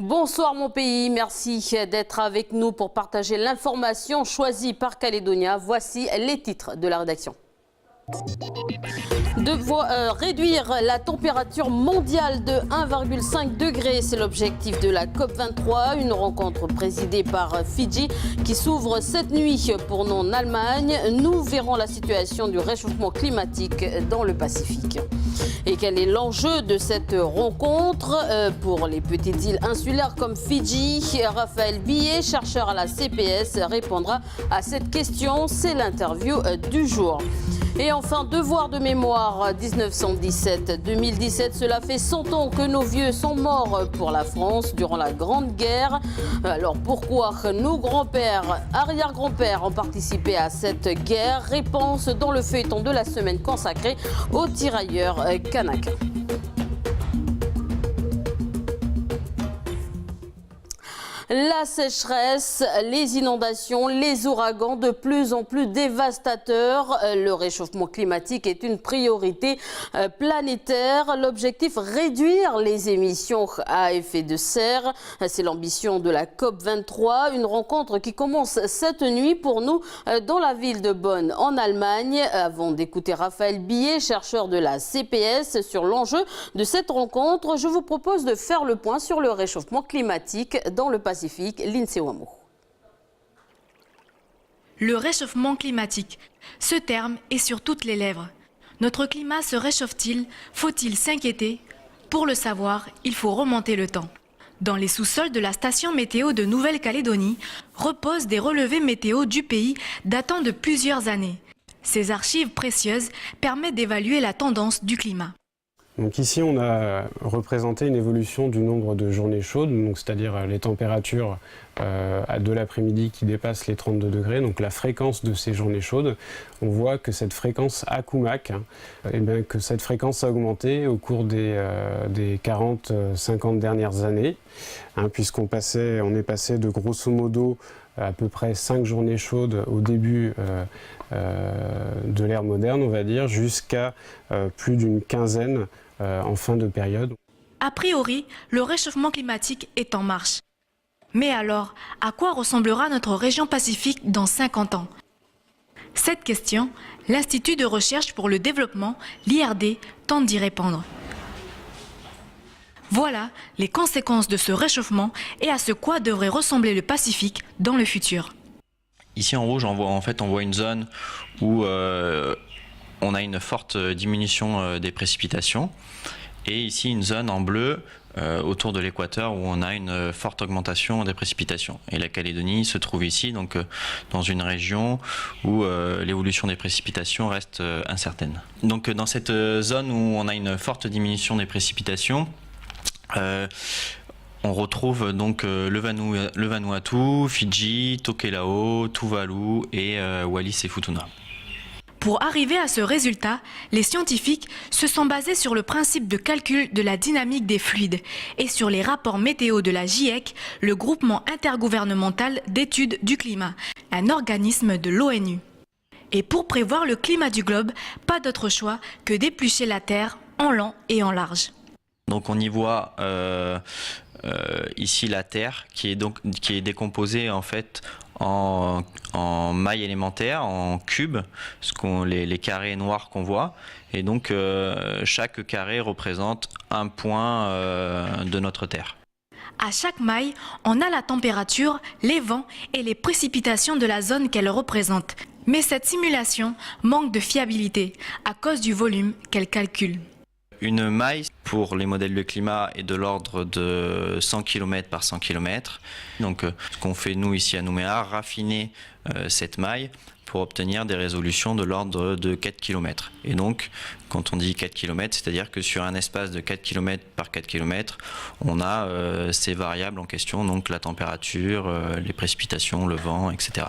Bonsoir mon pays, merci d'être avec nous pour partager l'information choisie par Calédonia. Voici les titres de la rédaction. Réduire la température mondiale de 1,5 degré, c'est l'objectif de la COP23, une rencontre présidée par Fidji qui s'ouvre cette nuit pour nous en Allemagne. Nous verrons la situation du réchauffement climatique dans le Pacifique. Et quel est l'enjeu de cette rencontre pour les petites îles insulaires comme Fidji? Raphaël Billet, chercheur à la CPS, répondra à cette question. C'est l'interview du jour. Et enfin, devoir de mémoire 1917-2017, cela fait 100 ans que nos vieux sont morts pour la France durant la Grande Guerre. Alors pourquoi nos grands-pères, arrière-grands-pères ont participé à cette guerre? Réponse dans le feuilleton de la semaine consacré aux tirailleurs kanaks. La sécheresse, les inondations, les ouragans de plus en plus dévastateurs. Le réchauffement climatique est une priorité planétaire. L'objectif, réduire les émissions à effet de serre. C'est l'ambition de la COP23. Une rencontre qui commence cette nuit pour nous dans la ville de Bonn en Allemagne. Avant d'écouter Raphaël Billet, chercheur de la CPS, sur l'enjeu de cette rencontre, je vous propose de faire le point sur le réchauffement climatique dans le Pacifique. Lindsay Wamo. Le réchauffement climatique. Ce terme est sur toutes les lèvres. Notre climat se réchauffe-t-il? Faut-il s'inquiéter? Pour le savoir, il faut remonter le temps. Dans les sous-sols de la station météo de Nouvelle-Calédonie reposent des relevés météo du pays datant de plusieurs années. Ces archives précieuses permettent d'évaluer la tendance du climat. Donc ici, on a représenté une évolution du nombre de journées chaudes, c'est-à-dire les températures de l'après-midi qui dépassent les 32 degrés, donc la fréquence de ces journées chaudes. On voit que cette fréquence à Kumak, que cette fréquence a augmenté au cours des 40-50 dernières années, puisqu'on est passé de grosso modo à peu près 5 journées chaudes au début de l'ère moderne, on va dire, jusqu'à plus d'une quinzaine en fin de période. A priori, le réchauffement climatique est en marche. Mais alors, à quoi ressemblera notre région Pacifique dans 50 ans? Cette question, l'Institut de recherche pour le développement, l'IRD, tente d'y répondre. Voilà les conséquences de ce réchauffement et à ce quoi devrait ressembler le Pacifique dans le futur. Ici en rouge, on voit une zone où on a une forte diminution des précipitations. Et ici une zone en bleu autour de l'équateur où on a une forte augmentation des précipitations. Et la Calédonie se trouve ici, donc dans une région où l'évolution des précipitations reste incertaine. Donc dans cette zone où on a une forte diminution des précipitations, on retrouve donc le Vanuatu, Fidji, Tokelau, Tuvalu et Wallis et Futuna. Pour arriver à ce résultat, les scientifiques se sont basés sur le principe de calcul de la dynamique des fluides et sur les rapports météo de la GIEC, le groupement intergouvernemental d'études du climat, un organisme de l'ONU. Et pour prévoir le climat du globe, pas d'autre choix que d'éplucher la Terre en long et en large. Donc on y voit ici la Terre qui est décomposée en fait en mailles élémentaires, en cubes, les carrés noirs qu'on voit. Et donc chaque carré représente un point de notre Terre. À chaque maille, on a la température, les vents et les précipitations de la zone qu'elle représente. Mais cette simulation manque de fiabilité à cause du volume qu'elle calcule. Une maille pour les modèles de climat est de l'ordre de 100 km par 100 km. Donc ce qu'on fait nous ici à Nouméa, raffiner cette maille pour obtenir des résolutions de l'ordre de 4 km. Et donc quand on dit 4 km, c'est-à-dire que sur un espace de 4 km par 4 km, on a ces variables en question, donc la température, les précipitations, le vent, etc.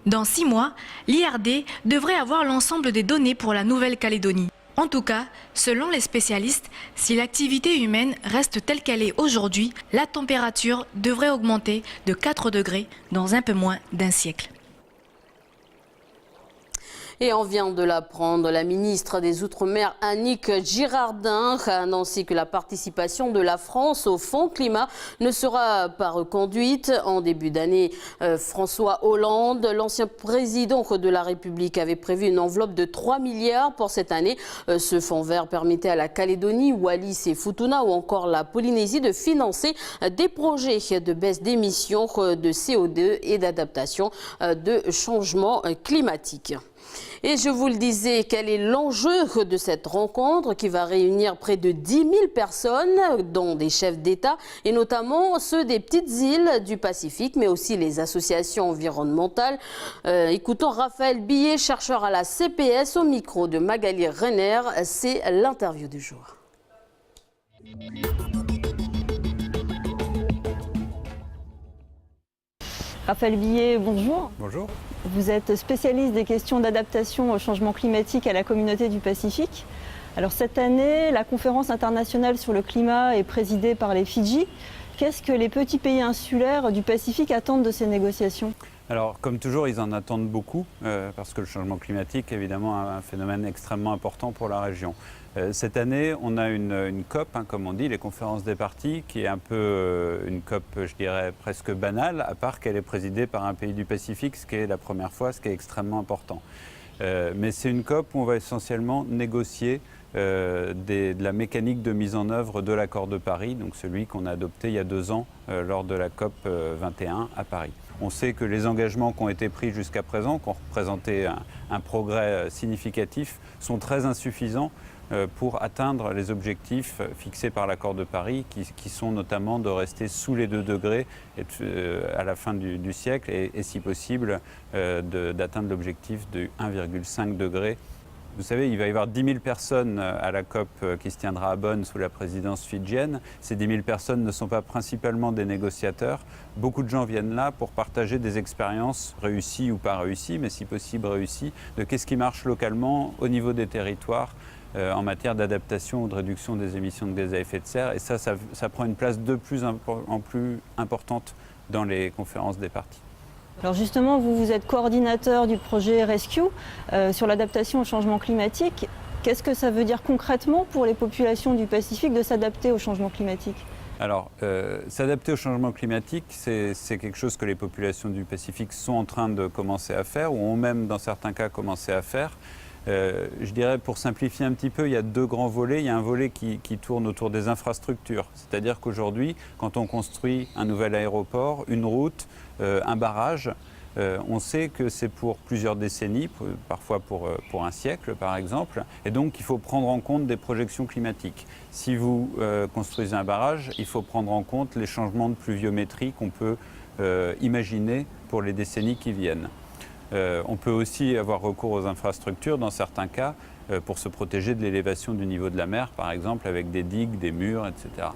Dans 6 mois, l'IRD devrait avoir l'ensemble des données pour la Nouvelle-Calédonie. En tout cas, selon les spécialistes, si l'activité humaine reste telle qu'elle est aujourd'hui, la température devrait augmenter de 4 degrés dans un peu moins d'un siècle. Et on vient de l'apprendre, la ministre des Outre-mer Annick Girardin a annoncé que la participation de la France au Fonds climat ne sera pas reconduite. En début d'année, François Hollande, l'ancien président de la République, avait prévu une enveloppe de 3 milliards pour cette année. Ce fonds vert permettait à la Calédonie, Wallis et Futuna ou encore la Polynésie de financer des projets de baisse d'émissions de CO2 et d'adaptation de changement climatique. Et je vous le disais, quel est l'enjeu de cette rencontre qui va réunir près de 10 000 personnes, dont des chefs d'État et notamment ceux des petites îles du Pacifique, mais aussi les associations environnementales. Écoutons Raphaël Billet, chercheur à la CPS, au micro de Magali Renner. C'est l'interview du jour. Raphaël Billet, bonjour. Bonjour. Vous êtes spécialiste des questions d'adaptation au changement climatique à la communauté du Pacifique. Alors cette année, la conférence internationale sur le climat est présidée par les Fidji. Qu'est-ce que les petits pays insulaires du Pacifique attendent de ces négociations ? Alors, comme toujours, ils en attendent beaucoup, parce que le changement climatique, évidemment, est un phénomène extrêmement important pour la région. Cette année, on a une COP, comme on dit, les conférences des parties, qui est un peu une COP, je dirais, presque banale, à part qu'elle est présidée par un pays du Pacifique, ce qui est la première fois, ce qui est extrêmement important. Mais c'est une COP où on va essentiellement négocier de la mécanique de mise en œuvre de l'accord de Paris, donc celui qu'on a adopté il y a 2 ans lors de la COP 21 à Paris. On sait que les engagements qui ont été pris jusqu'à présent, qui ont représenté un progrès significatif, sont très insuffisants pour atteindre les objectifs fixés par l'accord de Paris, qui sont notamment de rester sous les 2 degrés à la fin du siècle et si possible d'atteindre l'objectif de 1,5 degré. Vous savez, il va y avoir 10 000 personnes à la COP qui se tiendra à Bonn sous la présidence fidjienne. Ces 10 000 personnes ne sont pas principalement des négociateurs. Beaucoup de gens viennent là pour partager des expériences réussies ou pas réussies, mais si possible réussies, de qu'est-ce qui marche localement au niveau des territoires en matière d'adaptation ou de réduction des émissions de gaz à effet de serre. Et ça prend une place de plus en plus importante dans les conférences des parties. Alors justement, vous êtes coordinateur du projet Rescue sur l'adaptation au changement climatique. Qu'est-ce que ça veut dire concrètement pour les populations du Pacifique de s'adapter au changement climatique ? Alors, s'adapter au changement climatique, c'est quelque chose que les populations du Pacifique sont en train de commencer à faire, ou ont même dans certains cas commencé à faire. Je dirais, pour simplifier un petit peu, il y a 2 grands volets. Il y a un volet qui tourne autour des infrastructures. C'est-à-dire qu'aujourd'hui, quand on construit un nouvel aéroport, une route, un barrage, on sait que c'est pour plusieurs décennies, parfois pour un siècle par exemple, et donc il faut prendre en compte des projections climatiques. Si vous construisez un barrage, il faut prendre en compte les changements de pluviométrie qu'on peut imaginer pour les décennies qui viennent. On peut aussi avoir recours aux infrastructures dans certains cas pour se protéger de l'élévation du niveau de la mer, par exemple avec des digues, des murs, etc.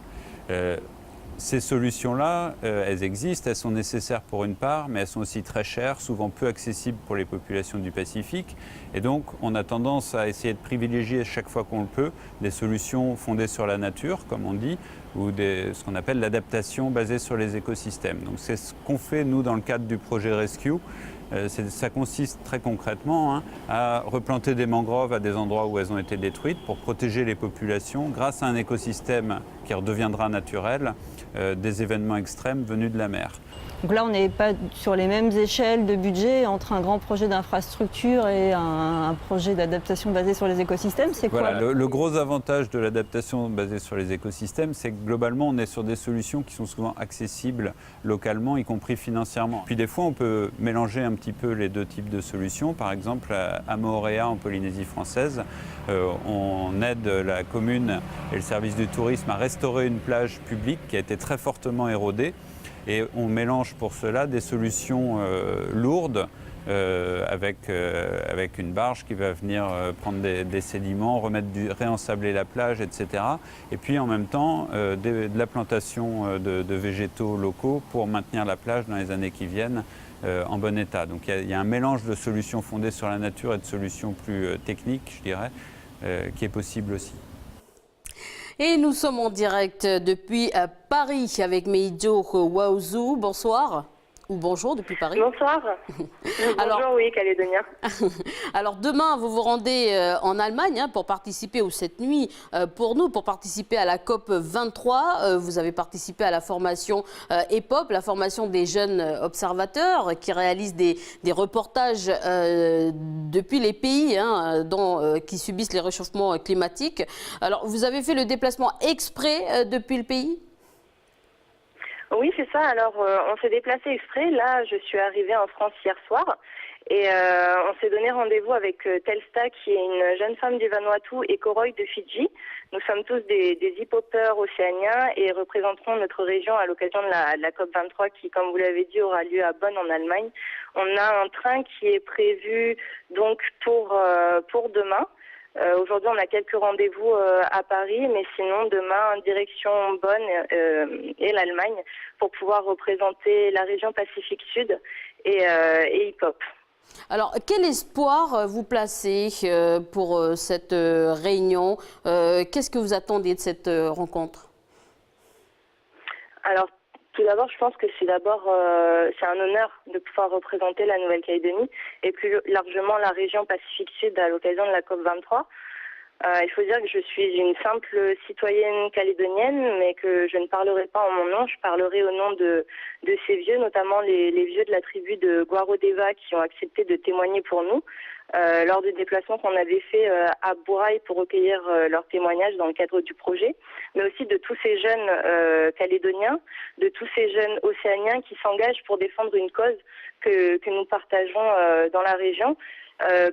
Ces solutions-là, elles existent, elles sont nécessaires pour une part, mais elles sont aussi très chères, souvent peu accessibles pour les populations du Pacifique. Et donc, on a tendance à essayer de privilégier chaque fois qu'on le peut des solutions fondées sur la nature, comme on dit, ou ce qu'on appelle l'adaptation basée sur les écosystèmes. Donc, c'est ce qu'on fait, nous, dans le cadre du projet Rescue. Ça consiste très concrètement à replanter des mangroves à des endroits où elles ont été détruites pour protéger les populations grâce à un écosystème qui redeviendra naturel des événements extrêmes venus de la mer. Donc là, on n'est pas sur les mêmes échelles de budget entre un grand projet d'infrastructure et un projet d'adaptation basé sur les écosystèmes. C'est quoi ? Voilà, le gros avantage de l'adaptation basée sur les écosystèmes, c'est que globalement, on est sur des solutions qui sont souvent accessibles localement, y compris financièrement. Puis des fois, on peut mélanger un petit peu les 2 types de solutions. Par exemple, à Moorea, en Polynésie française, on aide la commune et le service du tourisme à restaurer une plage publique qui a été très fortement érodée. Et on mélange pour cela des solutions lourdes avec une barge qui va venir prendre des sédiments, réensabler la plage, etc. Et puis en même temps, de la plantation de végétaux locaux pour maintenir la plage dans les années qui viennent en bon état. Donc il y a un mélange de solutions fondées sur la nature et de solutions plus techniques, je dirais, qui est possible aussi. Et nous sommes en direct depuis Paris avec Meijo Waouzou. Bonsoir. Ou bonjour depuis Paris. Bonsoir. Bonjour, oui, calédonien. Alors demain, vous vous rendez en Allemagne pour participer, ou cette nuit pour participer à la COP 23. Vous avez participé à la formation EPOP, la formation des jeunes observateurs qui réalisent des reportages depuis les pays qui subissent les réchauffements climatiques. Alors vous avez fait le déplacement exprès depuis le pays ? Oui, c'est ça. Alors, on s'est déplacé exprès. Là, je suis arrivée en France hier soir et on s'est donné rendez-vous avec Telstar, qui est une jeune femme du Vanuatu, et Koroy de Fidji. Nous sommes tous des hip-hoppers océaniens et représenterons notre région à l'occasion de la COP 23 qui, comme vous l'avez dit, aura lieu à Bonn en Allemagne. On a un train qui est prévu donc pour demain. Aujourd'hui, on a quelques rendez-vous à Paris, mais sinon, demain, direction Bonn et l'Allemagne pour pouvoir représenter la région Pacifique Sud et hip-hop. Alors, quel espoir vous placez pour cette réunion ? Qu'est-ce que vous attendiez de cette rencontre ? Alors, tout d'abord, je pense que c'est un honneur de pouvoir représenter la Nouvelle-Calédonie et plus largement la région Pacifique Sud à l'occasion de la COP 23. Il faut dire que je suis une simple citoyenne calédonienne, mais que je ne parlerai pas en mon nom, je parlerai au nom de ces vieux, notamment les vieux de la tribu de Guarodeva qui ont accepté de témoigner pour nous lors du déplacement qu'on avait fait à Bouraï pour recueillir leurs témoignages dans le cadre du projet, mais aussi de tous ces jeunes calédoniens, de tous ces jeunes océaniens qui s'engagent pour défendre une cause que nous partageons dans la région.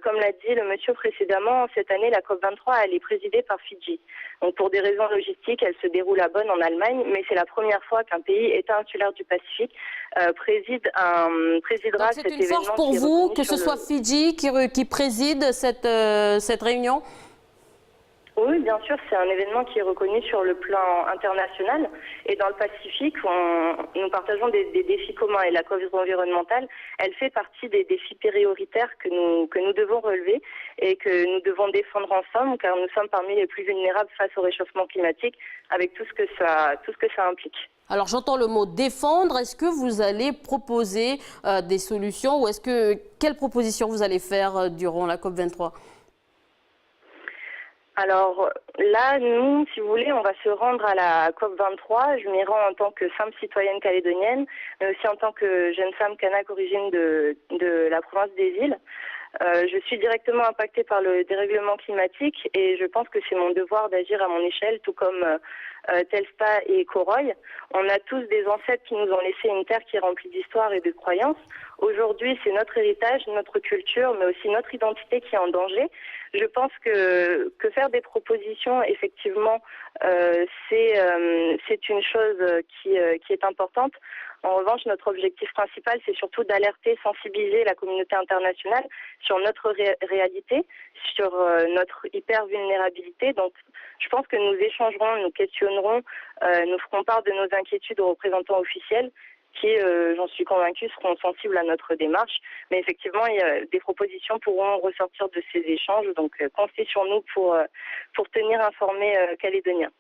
Comme l'a dit le monsieur précédemment, cette année, la COP23, elle est présidée par Fidji. Donc, pour des raisons logistiques, elle se déroule à Bonn, en Allemagne, mais c'est la première fois qu'un pays État insulaire du Pacifique présidera cet événement. C'est une force pour vous que ce soit Fidji qui préside cette réunion ? Oui, bien sûr, c'est un événement qui est reconnu sur le plan international. Et dans le Pacifique, nous partageons des défis communs. Et la cause environnementale, elle fait partie des défis prioritaires que nous devons relever et que nous devons défendre ensemble, car nous sommes parmi les plus vulnérables face au réchauffement climatique, avec tout ce que ça implique. Alors j'entends le mot défendre. Est-ce que vous allez proposer des solutions ou quelles propositions vous allez faire durant la COP 23 ? Alors là, nous, si vous voulez, on va se rendre à la COP 23. Je m'y rends en tant que simple citoyenne calédonienne, mais aussi en tant que jeune femme kanak origine de la province des îles. Je suis directement impactée par le dérèglement climatique et je pense que c'est mon devoir d'agir à mon échelle, tout comme Telstar et Koroy. On a tous des ancêtres qui nous ont laissé une terre qui est remplie d'histoire et de croyances. Aujourd'hui, c'est notre héritage, notre culture, mais aussi notre identité qui est en danger. Je pense que faire des propositions, effectivement, c'est une chose qui est importante. En revanche, notre objectif principal, c'est surtout d'alerter, sensibiliser la communauté internationale sur notre réalité, sur notre hyper-vulnérabilité. Donc, je pense que nous échangerons, nous questionnerons, nous ferons part de nos inquiétudes aux représentants officiels qui, j'en suis convaincue, seront sensibles à notre démarche. Mais effectivement, des propositions pourront ressortir de ces échanges. Donc, comptez sur nous pour tenir informés calédoniens.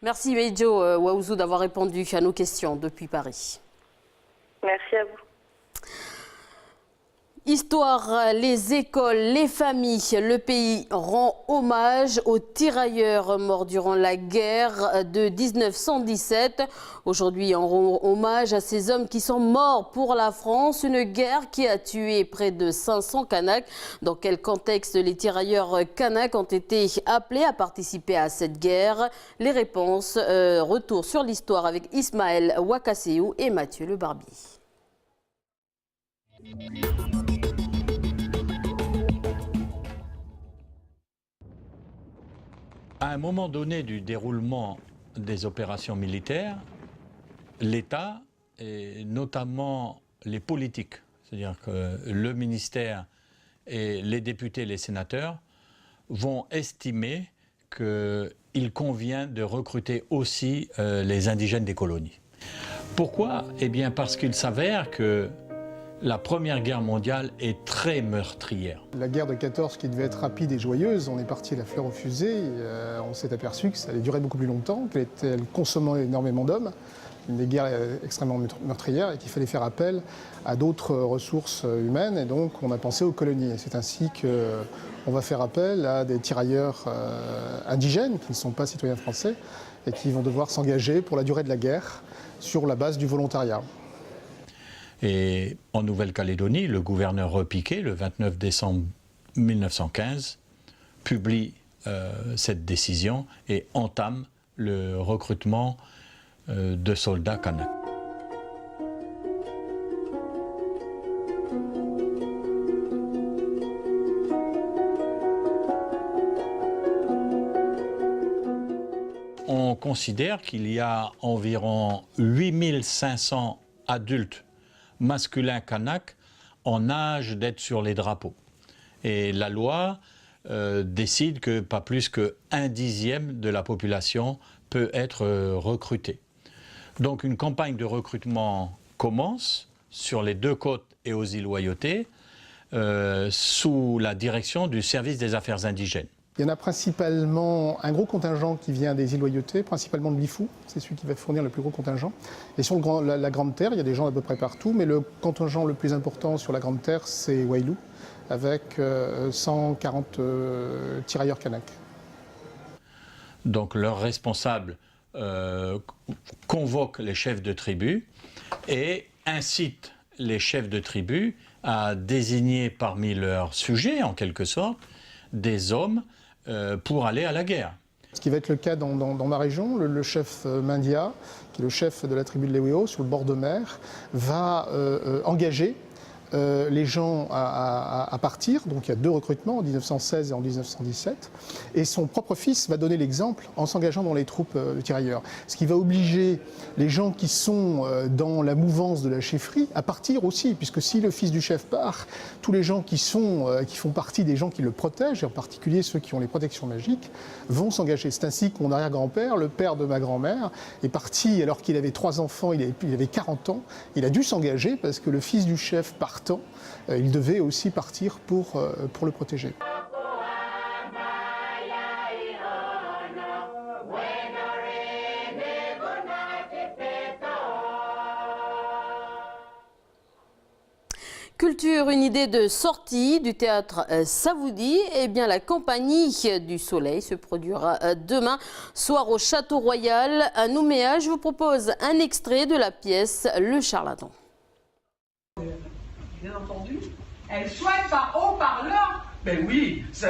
Merci Meidjo Waouzou d'avoir répondu à nos questions depuis Paris. Merci à vous. Histoire, les écoles, les familles, le pays rend hommage aux tirailleurs morts durant la guerre de 1917. Aujourd'hui, on rend hommage à ces hommes qui sont morts pour la France, une guerre qui a tué près de 500 Kanaks. Dans quel contexte les tirailleurs Kanaks ont été appelés à participer à cette guerre? Les réponses, retour sur l'histoire avec Ismaël Wakaseou et Mathieu Le Barbier. À un moment donné du déroulement des opérations militaires, l'État, et notamment les politiques, c'est-à-dire que le ministère et les députés, les sénateurs, vont estimer qu'il convient de recruter aussi les indigènes des colonies. Pourquoi? Eh bien parce qu'il s'avère que la Première Guerre mondiale est très meurtrière. La guerre de 14 qui devait être rapide et joyeuse, on est parti à la fleur au fusil, on s'est aperçu que ça allait durer beaucoup plus longtemps, qu'elle consommait énormément d'hommes, une guerre extrêmement meurtrière et qu'il fallait faire appel à d'autres ressources humaines et donc on a pensé aux colonies. Et c'est ainsi qu'on va faire appel à des tirailleurs indigènes qui ne sont pas citoyens français et qui vont devoir s'engager pour la durée de la guerre sur la base du volontariat. Et en Nouvelle-Calédonie, le gouverneur Repiquet, le 29 décembre 1915, publie cette décision et entame le recrutement de soldats kanaks. On considère qu'il y a environ 8500 adultes masculins kanaks en âge d'être sur les drapeaux. Et la loi décide que pas plus qu'un dixième de la population peut être recrutée. Donc une campagne de recrutement commence sur les deux côtes et aux îles Loyauté sous la direction du service des affaires indigènes. Il y en a principalement un gros contingent qui vient des îles Loyauté, principalement de Lifou, c'est celui qui va fournir le plus gros contingent. Et sur la Grande Terre, il y a des gens à peu près partout, mais le contingent le plus important sur la Grande Terre, c'est Wailou, avec 140 tirailleurs kanaks. Donc leurs responsables convoquent les chefs de tribu et incitent les chefs de tribu à désigner parmi leurs sujets, en quelque sorte, des hommes pour aller à la guerre. Ce qui va être le cas dans ma région, le chef Mindia, qui est le chef de la tribu de Leweo, sur le bord de mer, va engager les gens à partir. Donc il y a deux recrutements, en 1916 et en 1917. Et son propre fils va donner l'exemple en s'engageant dans les troupes de tirailleurs. Ce qui va obliger les gens qui sont dans la mouvance de la chefferie à partir aussi. Puisque si le fils du chef part, tous les gens qui font partie des gens qui le protègent, et en particulier ceux qui ont les protections magiques, vont s'engager. C'est ainsi que mon arrière-grand-père, le père de ma grand-mère, est parti alors qu'il avait 3 enfants, il avait 40 ans. Il a dû s'engager parce que le fils du chef partant, il devait aussi partir pour le protéger. Culture, une idée de sortie du théâtre Savoudi. Eh bien, la Compagnie du Soleil se produira demain soir au Château Royal à Nouméa. Je vous propose un extrait de la pièce Le Charlatan. Bien entendu, elle soigne par haut-parleur. Ben oui, ça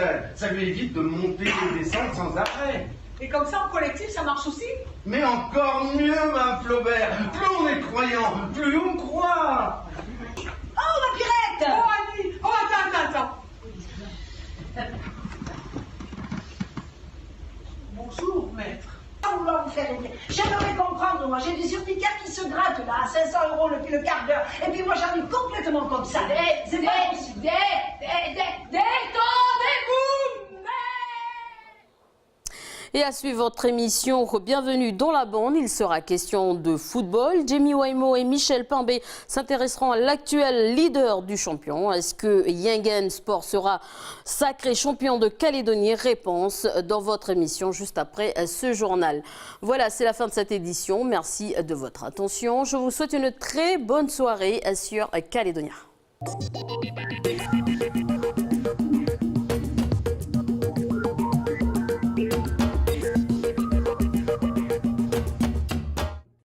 lui évite de monter et descendre sans arrêt. Et comme ça, en collectif, ça marche aussi? Mais encore mieux, Mme Flaubert. Plus on est croyant, plus on croit. Oh, ma Pirette! Oh, Annie! Oh, attends. Bonjour, maître. Vouloir vous faire aider. J'aimerais comprendre, moi, j'ai des urticaires qui se grattent là, à 500 € le quart d'heure, et puis moi j'arrive complètement comme ça. C'est pas possible. Détendez-vous! Et à suivre votre émission Bienvenue dans la bande, il sera question de football. Jamie Waimo et Michel Pimbé s'intéresseront à l'actuel leader du champion. Est-ce que Yingen Sport sera sacré champion de Calédonie? Réponse dans votre émission juste après ce journal. Voilà, c'est la fin de cette édition. Merci de votre attention. Je vous souhaite une très bonne soirée sur Calédonia.